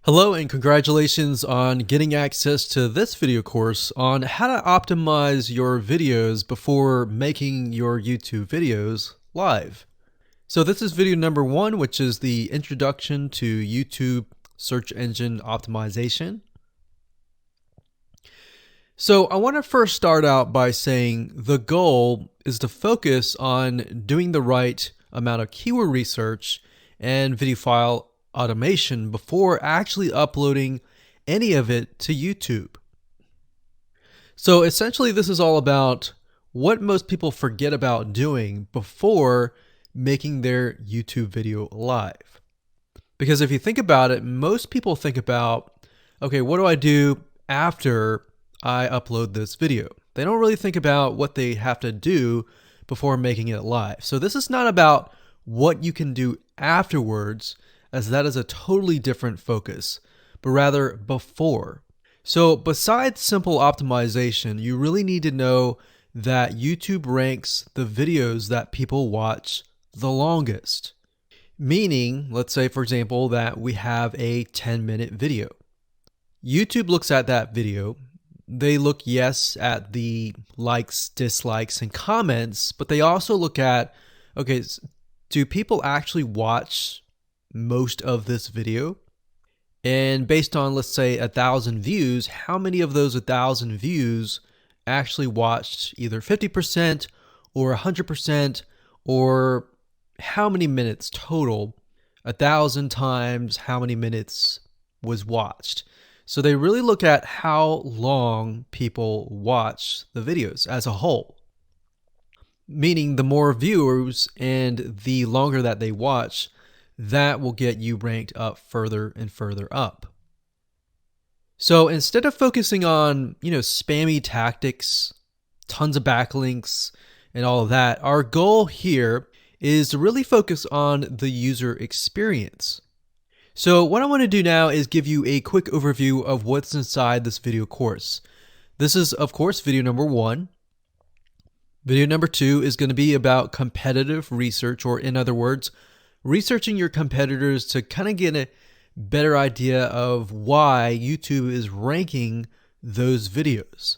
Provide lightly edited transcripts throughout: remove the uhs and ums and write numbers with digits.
Hello and congratulations on getting access to this video course on how to optimize your videos before making your YouTube videos live. So this is video number 1, which is the introduction to YouTube search engine optimization. So I want to first start out by saying the goal is to focus on doing the right amount of keyword research and video file automation before actually uploading any of it to YouTube. So essentially this is all about what most people forget about doing before making their YouTube video live. Because if you think about it, most people think about, okay, what do I do after I upload this video? They don't really think about what they have to do before making it live. So this is not about what you can do afterwards, as that is a totally different focus, but rather before. So besides simple optimization, you really need to know that YouTube ranks the videos that people watch the longest. Meaning, let's say for example that we have a 10-minute video. YouTube looks at that video. They look, yes, at the likes, dislikes, and comments, but they also look at, okay, do people actually watch most of this video? And based on, let's say, 1,000 views, how many of those 1,000 views actually watched either 50% or 100%, or how many minutes total? 1,000 times how many minutes was watched. So they really look at how long people watch the videos as a whole. Meaning the more viewers and the longer that they watch, that will get you ranked up further and further up. So instead of focusing on, spammy tactics, tons of backlinks, and all of that, our goal here is to really focus on the user experience. So what I want to do now is give you a quick overview of what's inside this video course. This is, of course, video number 1. Video number 2 is going to be about competitive research, or in other words, researching your competitors to kind of get a better idea of why YouTube is ranking those videos.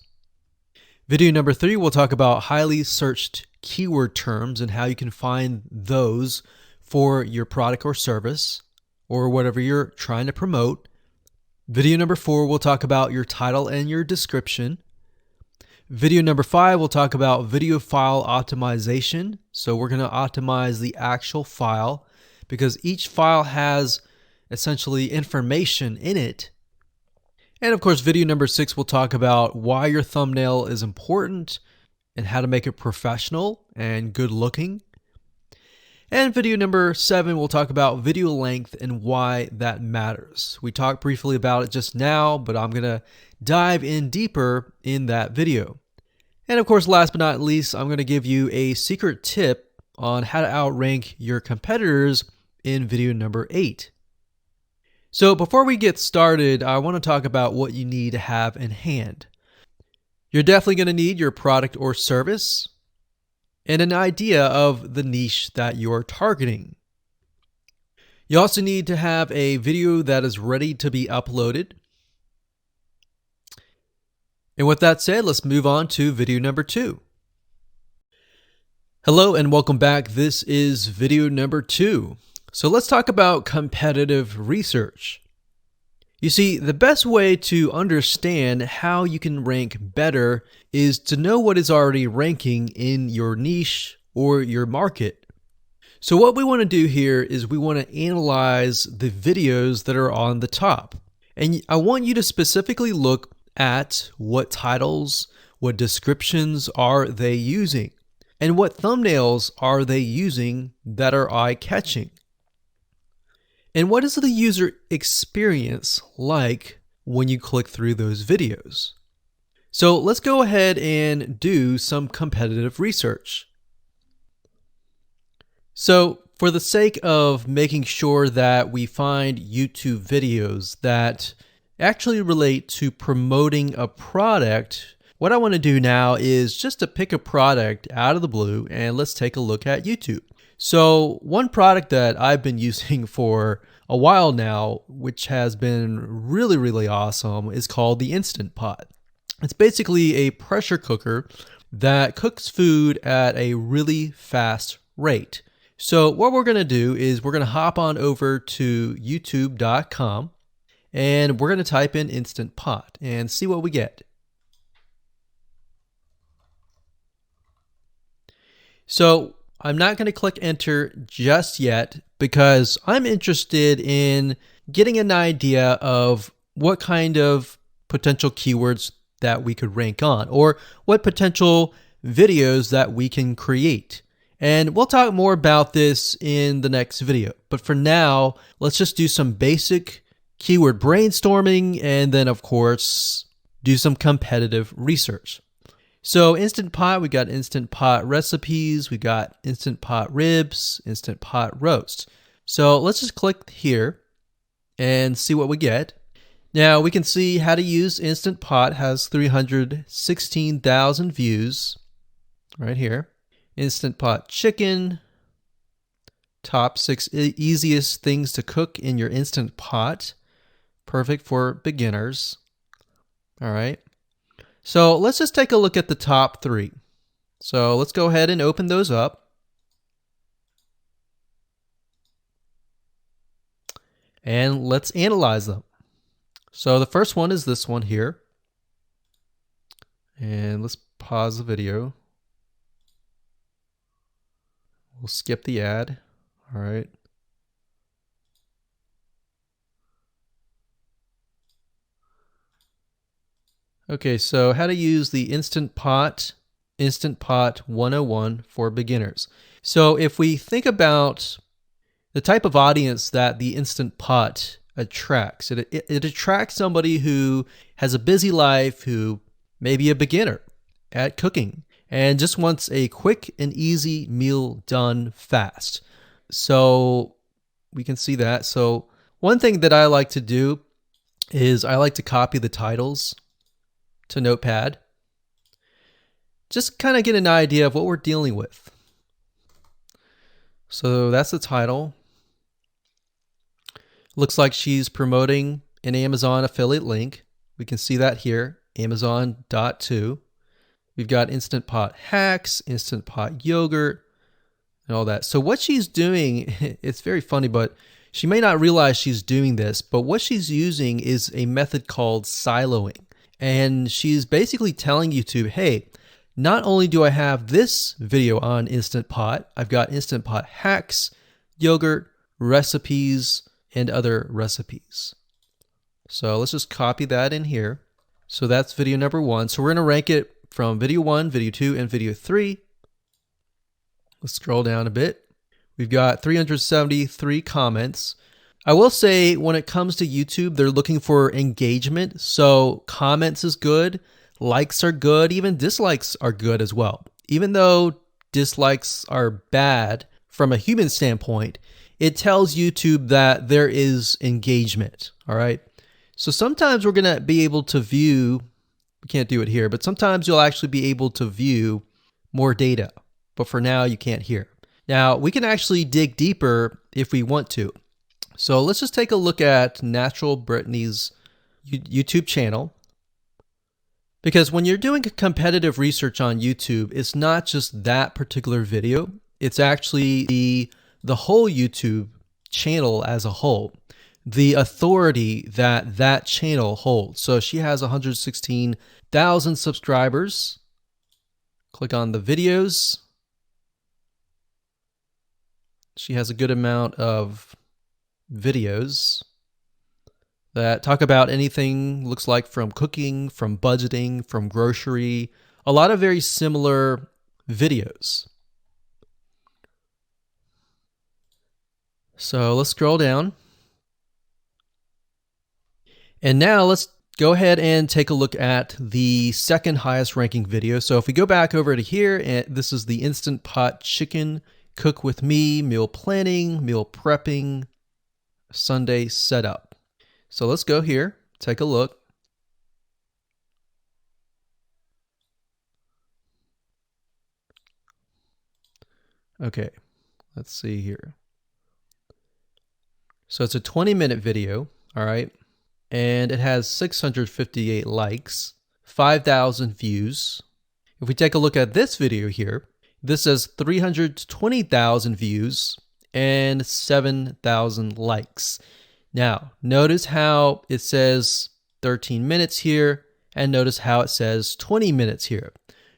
Video number 3, we'll talk about highly searched keyword terms and how you can find those for your product or service or whatever you're trying to promote. Video number 4, we'll talk about your title and your description. Video number 5, we'll talk about video file optimization. So we're going to optimize the actual file, because each file has essentially information in it. And of course, video number 6 will talk about why your thumbnail is important and how to make it professional and good looking. And video number 7 will talk about video length and why that matters. We talked briefly about it just now, but I'm going to dive in deeper in that video. And of course, last but not least, I'm going to give you a secret tip on how to outrank your competitors in video number 8. So before we get started, I want to talk about what you need to have in hand. You're definitely going to need your product or service and an idea of the niche that you're targeting. You also need to have a video that is ready to be uploaded. And with that said, let's move on to video number 2. Hello and welcome back. This is video number 2. So let's talk about competitive research. You see, the best way to understand how you can rank better is to know what is already ranking in your niche or your market. So what we want to do here is we want to analyze the videos that are on the top. And I want you to specifically look at what titles, what descriptions are they using, and what thumbnails are they using that are eye-catching. And what is the user experience like when you click through those videos? So let's go ahead and do some competitive research. So for the sake of making sure that we find YouTube videos that actually relate to promoting a product, what I want to do now is just to pick a product out of the blue and let's take a look at YouTube. So one product that I've been using for a while now, which has been really, really awesome, is called the Instant Pot. It's basically a pressure cooker that cooks food at a really fast rate. So what we're going to do is we're going to hop on over to youtube.com and we're going to type in Instant Pot and see what we get. So I'm not going to click enter just yet because I'm interested in getting an idea of what kind of potential keywords that we could rank on, or what potential videos that we can create. And we'll talk more about this in the next video. But for now, let's just do some basic keyword brainstorming and then, of course, do some competitive research. So Instant Pot, we got Instant Pot recipes, we got Instant Pot ribs, Instant Pot roast. So let's just click here and see what we get. Now we can see how to use Instant Pot has 316,000 views right here. Instant Pot chicken, top 6 easiest things to cook in your Instant Pot. Perfect for beginners. All right. So let's just take a look at the top 3. So let's go ahead and open those up. And let's analyze them. So the first one is this one here. And let's pause the video. We'll skip the ad. All right. Okay, so how to use the Instant Pot 101 for beginners. So if we think about the type of audience that the Instant Pot attracts, it attracts somebody who has a busy life, who may be a beginner at cooking and just wants a quick and easy meal done fast. So we can see that. So one thing that I like to do is I like to copy the titles to Notepad. Just kind of get an idea of what we're dealing with. So that's the title. Looks like she's promoting an Amazon affiliate link. We can see that here, Amazon.to. We've got Instant Pot hacks, Instant Pot yogurt, and all that. So what she's doing, it's very funny, but she may not realize she's doing this, but what she's using is a method called siloing. And she's basically telling YouTube, hey, not only do I have this video on Instant Pot, I've got Instant Pot hacks, yogurt, recipes, and other recipes. So let's just copy that in here. So that's video number 1. So we're going to rank it from video 1, video 2, and video 3. Let's scroll down a bit. We've got 373 comments. I will say when it comes to YouTube, they're looking for engagement. So comments is good, likes are good, even dislikes are good as well. Even though dislikes are bad from a human standpoint, it tells YouTube that there is engagement. All right. So sometimes we're going to be able to view, we can't do it here, but sometimes you'll actually be able to view more data. But for now, you can't hear. Now, we can actually dig deeper if we want to. So let's just take a look at Natural Brittany's YouTube channel. Because when you're doing competitive research on YouTube, it's not just that particular video. It's actually the whole YouTube channel as a whole. The authority that that channel holds. So she has 116,000 subscribers. Click on the videos. She has a good amount of videos that talk about anything, looks like from cooking, from budgeting, from grocery, a lot of very similar videos. So let's scroll down. And now let's go ahead and take a look at the second highest ranking video. So if we go back over to here, and this is the Instant Pot chicken, cook with me, meal planning, meal prepping, Sunday setup. So let's go here, take a look. Okay, let's see here. So it's a 20-minute video, all right? And it has 658 likes, 5,000 views. If we take a look at this video here, this has 320,000 views and 7,000 likes. Now, notice how it says 13 minutes here, and notice how it says 20 minutes here.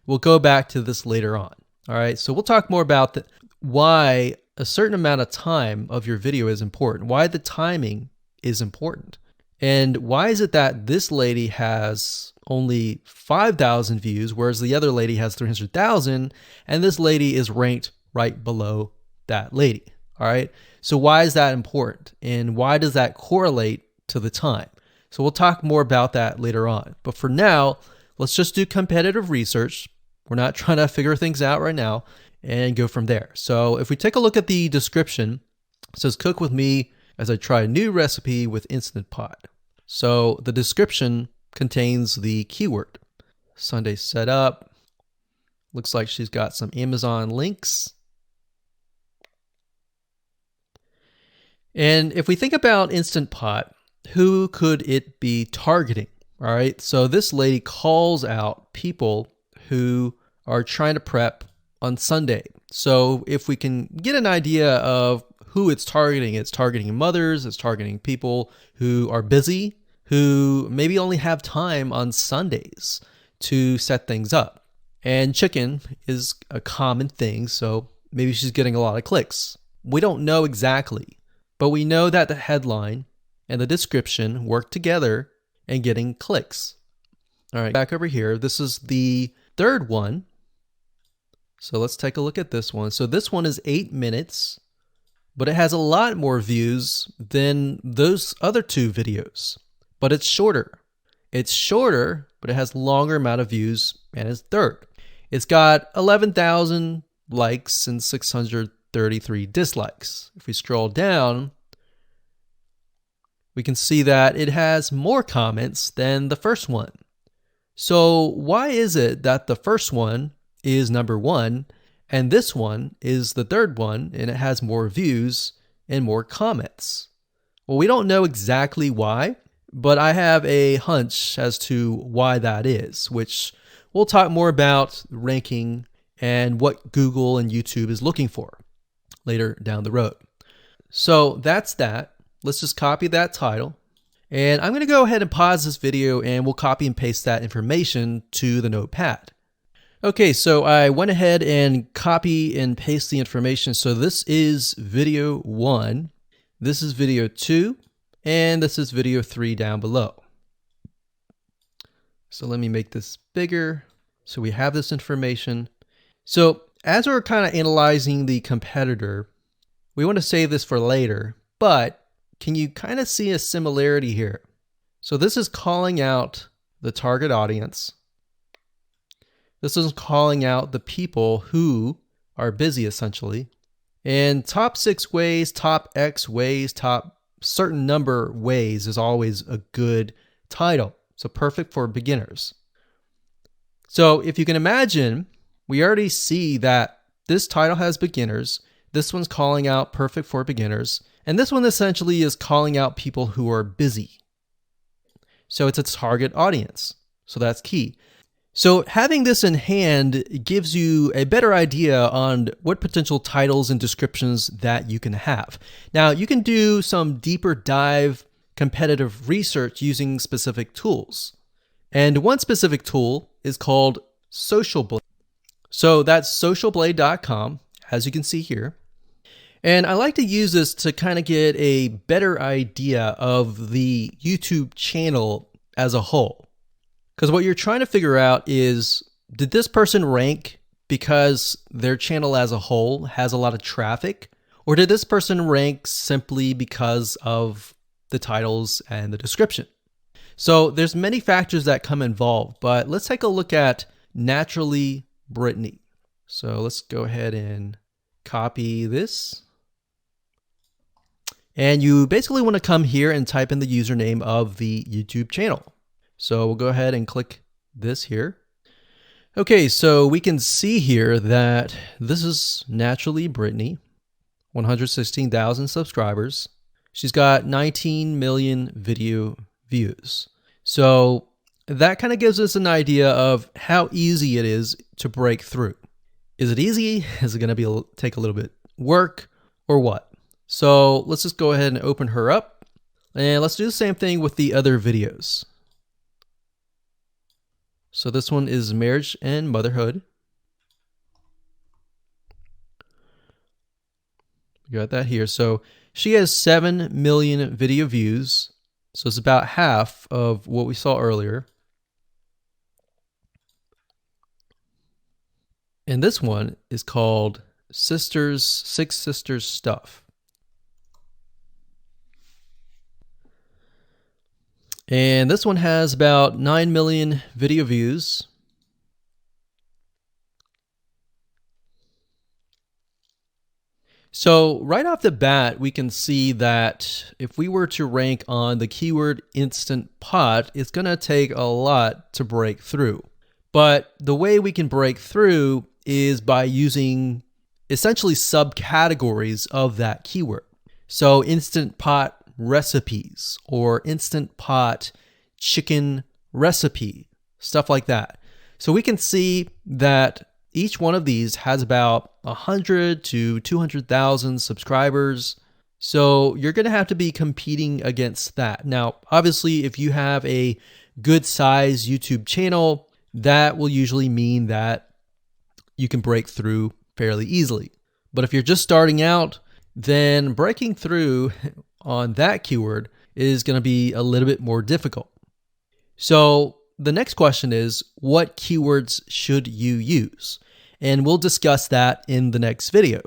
We'll go back to this later on. All right, so we'll talk more about why a certain amount of time of your video is important, why the timing is important. And why is it that this lady has only 5,000 views, whereas the other lady has 300,000, and this lady is ranked right below that lady? All right. So why is that important? And why does that correlate to the time? So we'll talk more about that later on. But for now, let's just do competitive research. We're not trying to figure things out right now, and go from there. So if we take a look at the description, it says cook with me as I try a new recipe with Instant Pot. So the description contains the keyword. Sunday setup. Looks like she's got some Amazon links. And if we think about Instant Pot, who could it be targeting? All right, so this lady calls out people who are trying to prep on Sunday. So if we can get an idea of who it's targeting mothers, it's targeting people who are busy, who maybe only have time on Sundays to set things up. And chicken is a common thing, so maybe she's getting a lot of clicks. We don't know exactly, but we know that the headline and the description work together and getting clicks. All right, back over here, this is the third one. So let's take a look at this one. So this one is 8 minutes, but it has a lot more views than those other two videos, but it's shorter. It's shorter, but it has longer amount of views, and it's third. It's got 11,000 likes and 633 dislikes. If we scroll down, we can see that it has more comments than the first one. So why is it that the first one is number one and this one is the third one and it has more views and more comments? Well, we don't know exactly why, but I have a hunch as to why that is, which we'll talk more about ranking and what Google and YouTube is looking for later down the road. So that's that. Let's just copy that title. And I'm going to go ahead and pause this video and we'll copy and paste that information to the notepad. Okay, so I went ahead and copy and paste the information. So this is video 1, this is video 2, and this is video 3 down below. So let me make this bigger so we have this information. So as we're kind of analyzing the competitor, we want to save this for later, but can you kind of see a similarity here? So this is calling out the target audience. This is calling out the people who are busy, essentially. And top 6 ways, top X ways, top certain number ways is always a good title. So perfect for beginners. So if you can imagine, we already see that this title has beginners. This one's calling out perfect for beginners. And this one essentially is calling out people who are busy. So it's a target audience. So that's key. So having this in hand gives you a better idea on what potential titles and descriptions that you can have. Now, you can do some deeper dive competitive research using specific tools. And one specific tool is called Social Blade. So that's socialblade.com, as you can see here. And I like to use this to kind of get a better idea of the YouTube channel as a whole. Because what you're trying to figure out is, did this person rank because their channel as a whole has a lot of traffic? Or did this person rank simply because of the titles and the description? So there's many factors that come involved, but let's take a look at Naturally Brittany. So let's go ahead and copy this. And you basically want to come here and type in the username of the YouTube channel. So we'll go ahead and click this here. Okay, so we can see here that this is Naturally Brittany, 116,000 subscribers, She's got 19 million video views. So that kind of gives us an idea of how easy it is to break through. Is it easy? Is it going to take a little bit work or what? So let's just go ahead and open her up, and let's do the same thing with the other videos. So this one is marriage and motherhood. We got that here. So she has 7 million video views. So it's about half of what we saw earlier. And this one is called Six Sisters Stuff. And this one has about 9 million video views. So right off the bat, we can see that if we were to rank on the keyword Instant Pot, it's going to take a lot to break through. But the way we can break through is by using essentially subcategories of that keyword. So Instant Pot recipes or Instant Pot chicken recipe, stuff like that. So we can see that each one of these has about 100 to 200,000 subscribers. So you're going to have to be competing against that. Now, obviously, if you have a good size YouTube channel, that will usually mean that you can break through fairly easily. But if you're just starting out, then breaking through on that keyword is going to be a little bit more difficult. So the next question is, what keywords should you use? And we'll discuss that in the next video.